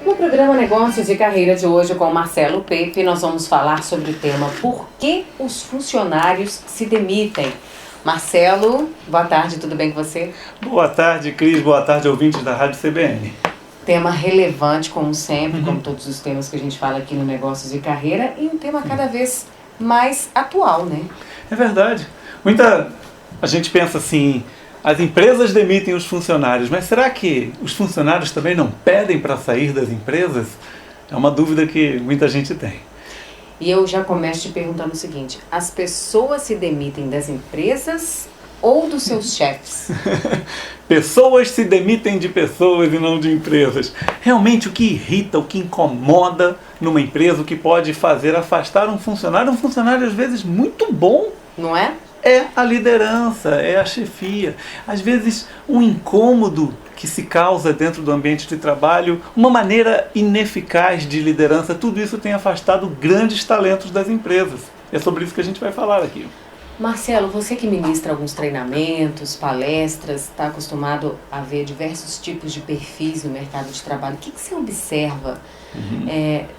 No programa Negócios e Carreira de hoje com Marcelo Pepe, nós vamos falar sobre o tema Por que os funcionários se demitem? Marcelo, boa tarde, tudo bem com você? Boa tarde, Cris, boa tarde, ouvintes da Rádio CBN. Tema relevante, como sempre, como todos os temas que a gente fala aqui no Negócios e Carreira, e um tema cada vez mais atual, né? É verdade. A gente pensa assim, as empresas demitem os funcionários, mas será que os funcionários também não pedem para sair das empresas? É uma dúvida que muita gente tem. E eu já começo te perguntando o seguinte, as pessoas se demitem das empresas ou dos seus chefes? Pessoas se demitem de pessoas e não de empresas. Realmente o que irrita, o que incomoda numa empresa, o que pode fazer afastar um funcionário às vezes muito bom, Não é? é a liderança, é a chefia. Às vezes, um incômodo que se causa dentro do ambiente de trabalho, uma maneira ineficaz de liderança, tudo isso tem afastado grandes talentos das empresas. É sobre isso que a gente vai falar aqui. Marcelo, você que ministra alguns treinamentos, palestras, está acostumado a ver diversos tipos de perfis no mercado de trabalho. O que você observa?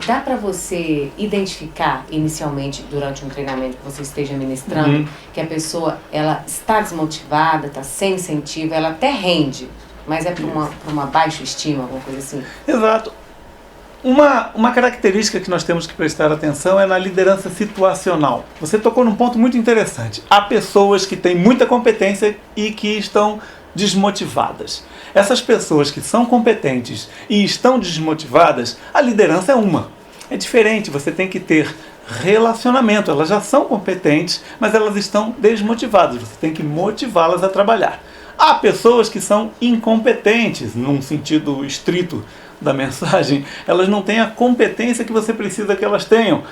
Dá para você identificar inicialmente durante um treinamento que você esteja ministrando que a pessoa ela está desmotivada, está sem incentivo, ela até rende, mas é por uma baixa estima, alguma coisa assim? Exato. Uma característica que nós temos que prestar atenção é na liderança situacional. Você tocou num ponto muito interessante. Há pessoas que têm muita competência e que estão desmotivadas. Essas pessoas que são competentes e estão desmotivadas, a liderança é uma. É diferente, você tem que ter relacionamento. Elas já são competentes, mas elas estão desmotivadas. Você tem que motivá-las a trabalhar. Há pessoas que são incompetentes, num sentido estrito da mensagem. Elas não têm a competência que você precisa que elas tenham,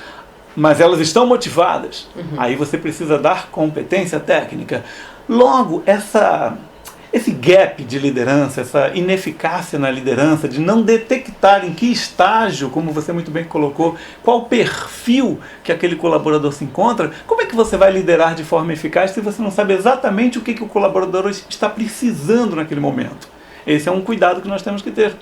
mas elas estão motivadas. Aí você precisa dar competência técnica. Logo, esse gap de liderança, essa ineficácia na liderança, de não detectar em que estágio, como você muito bem colocou, qual perfil que aquele colaborador se encontra, como é que você vai liderar de forma eficaz se você não sabe exatamente o que o colaborador está precisando naquele momento? Esse é um cuidado que nós temos que ter.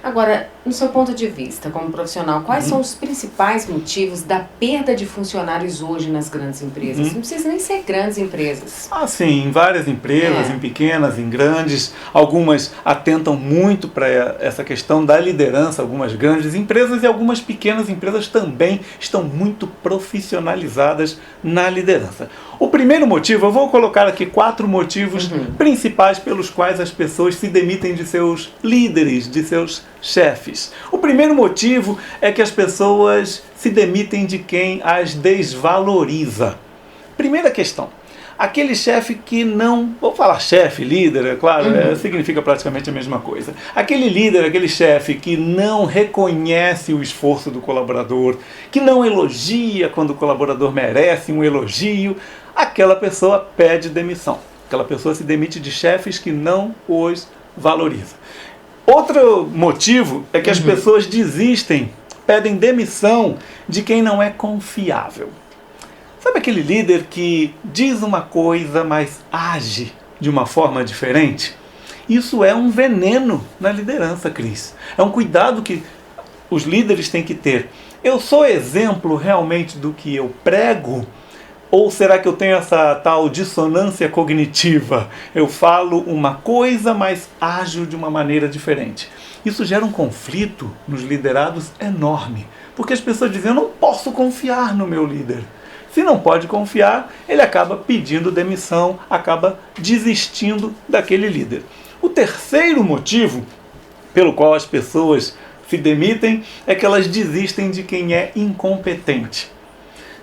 Agora, no seu ponto de vista, como profissional, quais são os principais motivos da perda de funcionários hoje nas grandes empresas? Não precisa nem ser grandes empresas. Ah, sim, em várias empresas, em pequenas, em grandes. Algumas atentam muito para essa questão da liderança, algumas grandes empresas e algumas pequenas empresas também estão muito profissionalizadas na liderança. O primeiro motivo, eu vou colocar aqui 4 motivos principais pelos quais as pessoas se demitem de seus líderes, de seus chefes. O primeiro motivo é que as pessoas se demitem de quem as desvaloriza. Primeira questão, aquele chefe que não... Vou falar chefe, líder, é claro, significa praticamente a mesma coisa. Aquele líder, aquele chefe que não reconhece o esforço do colaborador, que não elogia quando o colaborador merece um elogio, aquela pessoa pede demissão. Aquela pessoa se demite de chefes que não os valorizam. Outro motivo é que as pessoas desistem, pedem demissão de quem não é confiável. Sabe aquele líder que diz uma coisa, mas age de uma forma diferente? Isso é um veneno na liderança, Cris. É um cuidado que os líderes têm que ter. Eu sou exemplo realmente do que eu prego? Ou será que eu tenho essa tal dissonância cognitiva? Eu falo uma coisa, mas ajo de uma maneira diferente. Isso gera um conflito nos liderados enorme. Porque as pessoas dizem, eu não posso confiar no meu líder. Se não pode confiar, ele acaba pedindo demissão, acaba desistindo daquele líder. O terceiro motivo pelo qual as pessoas se demitem é que elas desistem de quem é incompetente.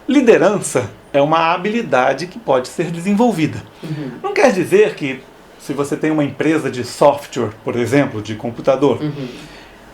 Liderança é uma habilidade que pode ser desenvolvida. Não quer dizer que se você tem uma empresa de software, por exemplo, de computador,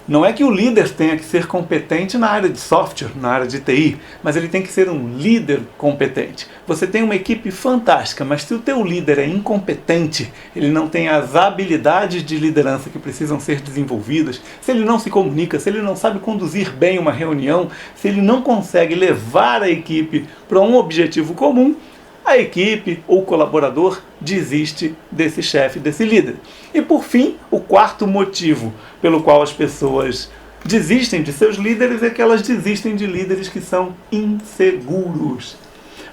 não é que o líder tenha que ser competente na área de software, na área de TI, mas ele tem que ser um líder competente. Você tem uma equipe fantástica, mas se o teu líder é incompetente, ele não tem as habilidades de liderança que precisam ser desenvolvidas, se ele não se comunica, se ele não sabe conduzir bem uma reunião, se ele não consegue levar a equipe para um objetivo comum, a equipe ou o colaborador desiste desse chefe, desse líder. E por fim, o quarto motivo pelo qual as pessoas desistem de seus líderes é que elas desistem de líderes que são inseguros.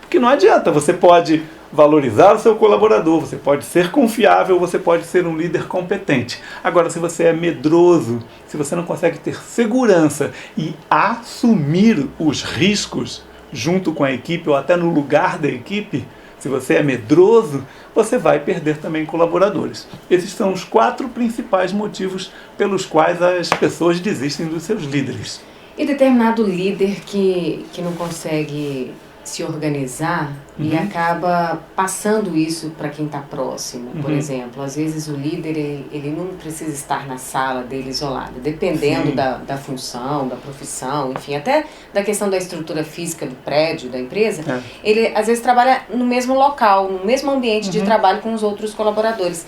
Porque não adianta, você pode valorizar o seu colaborador, você pode ser confiável, você pode ser um líder competente. Agora, se você é medroso, se você não consegue ter segurança e assumir os riscos junto com a equipe ou até no lugar da equipe, se você é medroso, você vai perder também colaboradores. Esses são os 4 principais motivos pelos quais as pessoas desistem dos seus líderes. E determinado líder que não consegue se organizar e acaba passando isso para quem está próximo. Por exemplo, às vezes o líder ele não precisa estar na sala dele isolado, dependendo da função, da profissão, enfim, até da questão da estrutura física do prédio, da empresa, ele às vezes trabalha no mesmo local, no mesmo ambiente de trabalho com os outros colaboradores.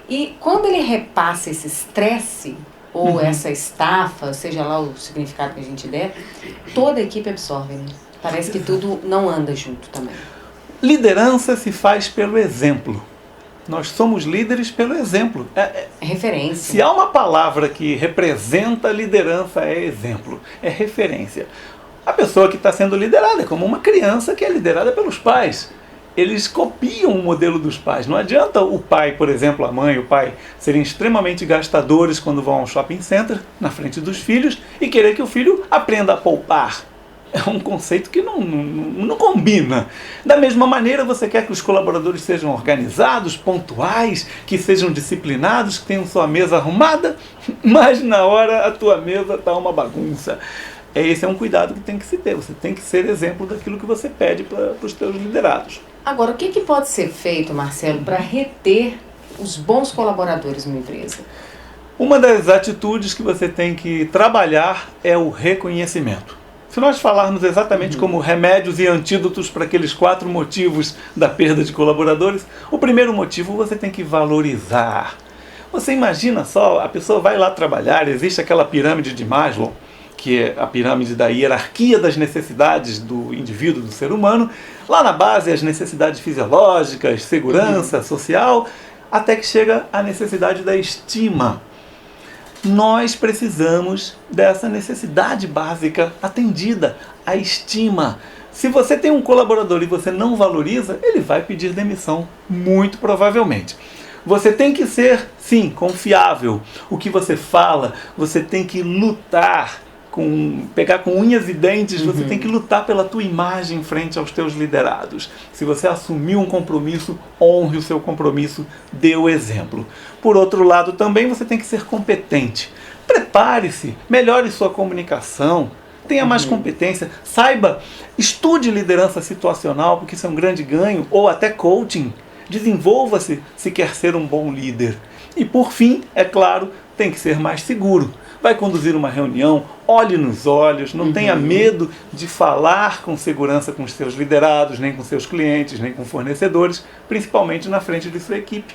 E quando ele repassa esse estresse ou essa estafa, seja lá o significado que a gente der, toda a equipe absorve, né? Parece que tudo não anda junto também. Liderança se faz pelo exemplo. Nós somos líderes pelo exemplo. Referência. Se há uma palavra que representa a liderança, é exemplo, é referência. A pessoa que está sendo liderada é como uma criança que é liderada pelos pais. Eles copiam o modelo dos pais. Não adianta o pai, por exemplo, a mãe e o pai, serem extremamente gastadores quando vão ao shopping center, na frente dos filhos, e querer que o filho aprenda a poupar. É um conceito que não combina. Da mesma maneira, você quer que os colaboradores sejam organizados, pontuais, que sejam disciplinados, que tenham sua mesa arrumada, mas na hora a tua mesa está uma bagunça. Esse é um cuidado que tem que se ter. Você tem que ser exemplo daquilo que você pede para os teus liderados. Agora, o que pode ser feito, Marcelo, para reter os bons colaboradores numa empresa? Uma das atitudes que você tem que trabalhar é o reconhecimento. Se nós falarmos exatamente como remédios e antídotos para aqueles 4 motivos da perda de colaboradores, o primeiro motivo você tem que valorizar. Você imagina só, a pessoa vai lá trabalhar, existe aquela pirâmide de Maslow, que é a pirâmide da hierarquia das necessidades do indivíduo, do ser humano. Lá na base, as necessidades fisiológicas, segurança, social, até que chega a necessidade da estima. Nós precisamos dessa necessidade básica atendida, a estima. Se você tem um colaborador e você não valoriza, ele vai pedir demissão, muito provavelmente. Você tem que ser, sim, confiável. O que você fala, você tem que lutar, pegar com unhas e dentes, você tem que lutar pela tua imagem frente aos teus liderados. Se você assumiu um compromisso, honre o seu compromisso, dê o exemplo. Por outro lado, também você tem que ser competente. Prepare-se, melhore sua comunicação, tenha mais competência, saiba, estude liderança situacional, porque isso é um grande ganho, ou até coaching. Desenvolva-se se quer ser um bom líder. E por fim, é claro, tem que ser mais seguro. Vai conduzir uma reunião, olhe nos olhos, não tenha medo de falar com segurança com os seus liderados, nem com seus clientes, nem com fornecedores, principalmente na frente de sua equipe.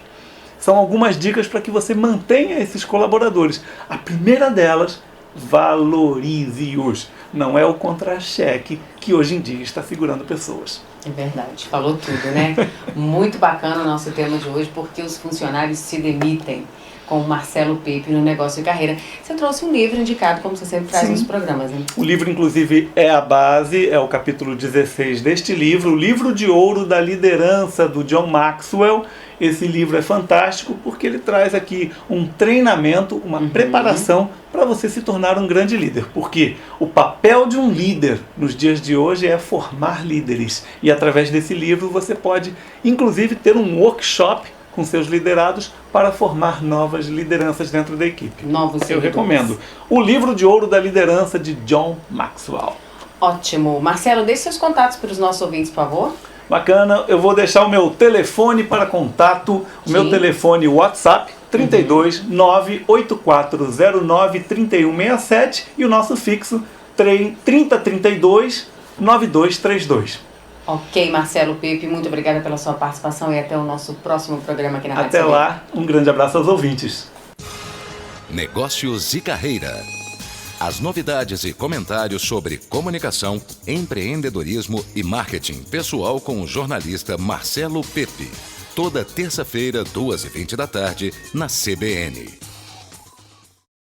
São algumas dicas para que você mantenha esses colaboradores. A primeira delas, valorize-os. Não é o contra-cheque que hoje em dia está segurando pessoas. É verdade, falou tudo, né? Muito bacana o nosso tema de hoje, porque os funcionários se demitem, com o Marcelo Pepe no Negócio e Carreira. Você trouxe um livro indicado, como você sempre traz nos programas, né? O livro, inclusive, é a base, é o capítulo 16 deste livro, o Livro de Ouro da Liderança, do John Maxwell. Esse livro é fantástico porque ele traz aqui um treinamento, uma preparação para você se tornar um grande líder. Porque o papel de um líder nos dias de hoje é formar líderes. E através desse livro você pode, inclusive, ter um workshop com seus liderados para formar novas lideranças dentro da equipe. Eu recomendo. O Livro de Ouro da Liderança, de John Maxwell. Ótimo. Marcelo, deixe seus contatos para os nossos ouvintes, por favor. Bacana. Eu vou deixar o meu telefone para contato, o meu telefone WhatsApp, 32 98409 3167, e o nosso fixo 3032 9232. Ok, Marcelo Pepe, muito obrigada pela sua participação e até o nosso próximo programa aqui na Rádio Até lá, um grande abraço aos ouvintes. Negócios e Carreira. As novidades e comentários sobre comunicação, empreendedorismo e marketing pessoal com o jornalista Marcelo Pepe. Toda terça-feira, 2h20 da tarde, na CBN.